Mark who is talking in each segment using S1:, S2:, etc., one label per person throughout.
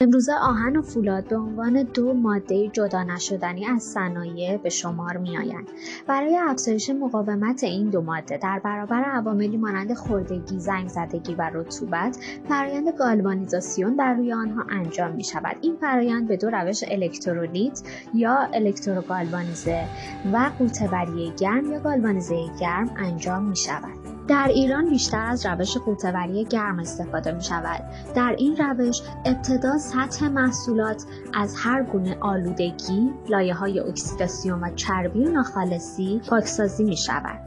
S1: امروزه آهن و فولاد به عنوان دو ماده جدا نشدنی از صنایع به شمار می‌آیند. برای افزایش مقاومت این دو ماده در برابر عواملی مانند خردگی، زنگ‌زدگی و رطوبت، فرآیند گالوانیزاسیون بر روی آنها انجام می‌شود. این فرآیند به دو روش الکترولیت یا الکتروگالوانیزه و غوطه‌وری گرم یا گالوانیزه گرم انجام می‌شود. در ایران بیشتر از روش غوطه‌وری گرم استفاده می شود. در این روش ابتدا سطح محصولات از هر گونه آلودگی، لایه‌های اکسیداسیون و چربی ناخالصی پاکسازی می شود.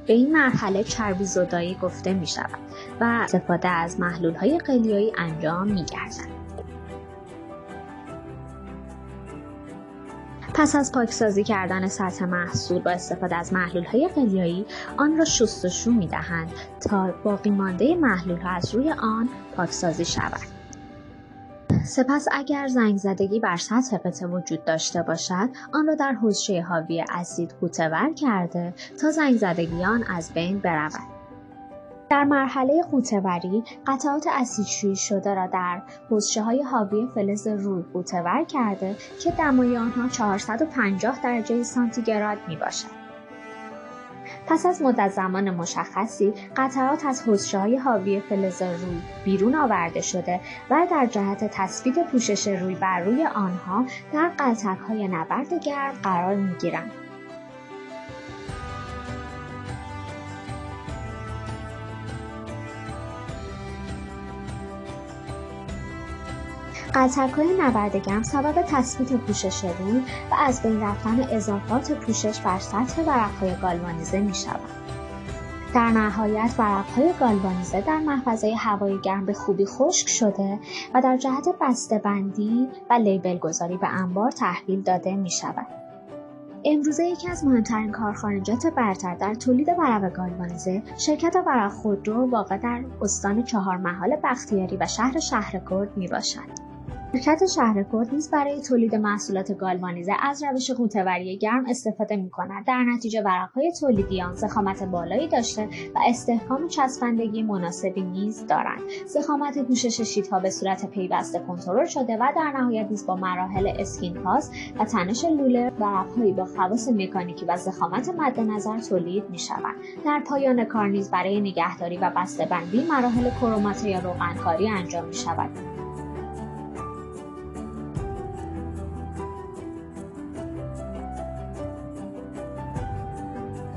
S1: به این مرحله چربی زدایی گفته می شود و استفاده از محلول‌های قلیایی انجام می گردد. پس از پاکسازی کردن سطح محصول با استفاده از محلول‌های قلیایی، آن را شستشو می‌دهند تا باقی مانده محلول‌ها از روی آن پاکسازی شود. سپس اگر زنگ‌زدگی بر سطح قطعه وجود داشته باشد، آن را در حوضچه حاوی اسید غوطه‌ور کرده تا زنگ‌زدگی آن از بین برود. در مرحله غوطه‌وری، قطعات اسیدشویی شده را در حوضچه‌های حاوی فلز روی غوطه‌ور کرده که دمای آنها 450 درجه سانتیگراد میباشد. پس از مدت زمان مشخصی، قطعات از حوضچه‌های حاوی فلز روی بیرون آورده شده و در جهت تثبیت پوشش روی بر روی آنها در قلتک‌های نبرد گرم قرار می‌گیرند. قلتک‌های نبرد گرم سبب تثبیت پوشش روی و از بین رفتن اضافات پوشش بر سطح ورق‌های گالوانیزه می‌شوند. در نهایت ورق‌های گالوانیزه در محفظه هوای گرم به خوبی خشک شده و در جهت بسته‌بندی و لیبل گذاری به انبار تحویل داده می‌شود. امروزه یکی از مهمترین کارخانجات برتر در تولید ورق گالوانیزه شرکت ورق خودرو واقع در استان چهارمحال بختیاری و شهر شهرکرد میباشد. شرکت شهرکرد نیز برای تولید محصولات گالوانیزه از روش غوطه‌وری گرم استفاده می‌کند. در نتیجه ورق‌های تولیدی آن ضخامت بالایی داشته و استحکام چسبندگی مناسبی نیز دارند. ضخامت پوشش شیت‌ها به صورت پیوسته کنترل شده و در نهایت نیز با مراحل اسکین پاس و تنش لوله ورق‌هایی با خواص مکانیکی و ضخامت مد نظر تولید می‌شوند. در پایان کار نیز برای نگهداری و بسته‌بندی مراحل کروماته یا روغنکاری انجام می‌شود.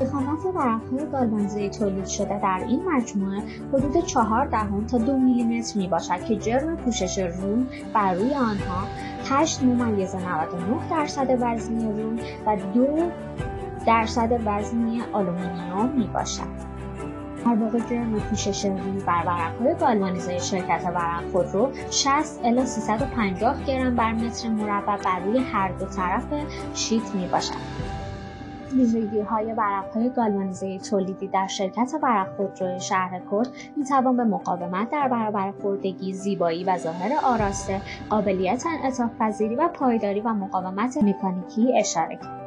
S1: ضخامت ورق‌های گالوانیزه تولید شده در این مجموعه حدود 0.4 تا 2 میلیمتر میباشد که جرم پوشش روی بر روی آنها 8.99% وزنی روی و 2% وزنی آلومینیوم میباشد. در واقع جرم پوشش روی بر ورق‌های گالوانیزه شرکت ورق خودرو 60 الی 350 گرم بر متر مربع بر روی هر دو طرف شیت میباشد. ویژگی‌های ورق‌های گالوانیزه تولیدی در شرکت ورق خودرو شهرکرد می‌توان به مقاومت در برابر خردگی، زیبایی و ظاهر آراسته، قابلیت انعطاف‌پذیری و پایداری و مقاومت مکانیکی اشاره کرد.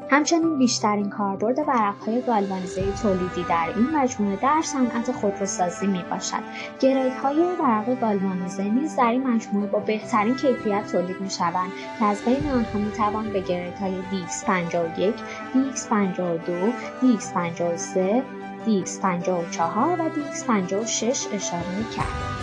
S1: همچنین بیشترین کاربرد ورق‌های گالوانیزه تولیدی در این مجموعه در صنعت خودروسازی میباشد. گریدهای ورق گالوانیزه نیز در این مجموعه با بهترین کیفیت تولید میشوند که از بین آنها میتوان به گریدهای DX51، DX52، DX53، DX54 و DX56 اشاره کرد.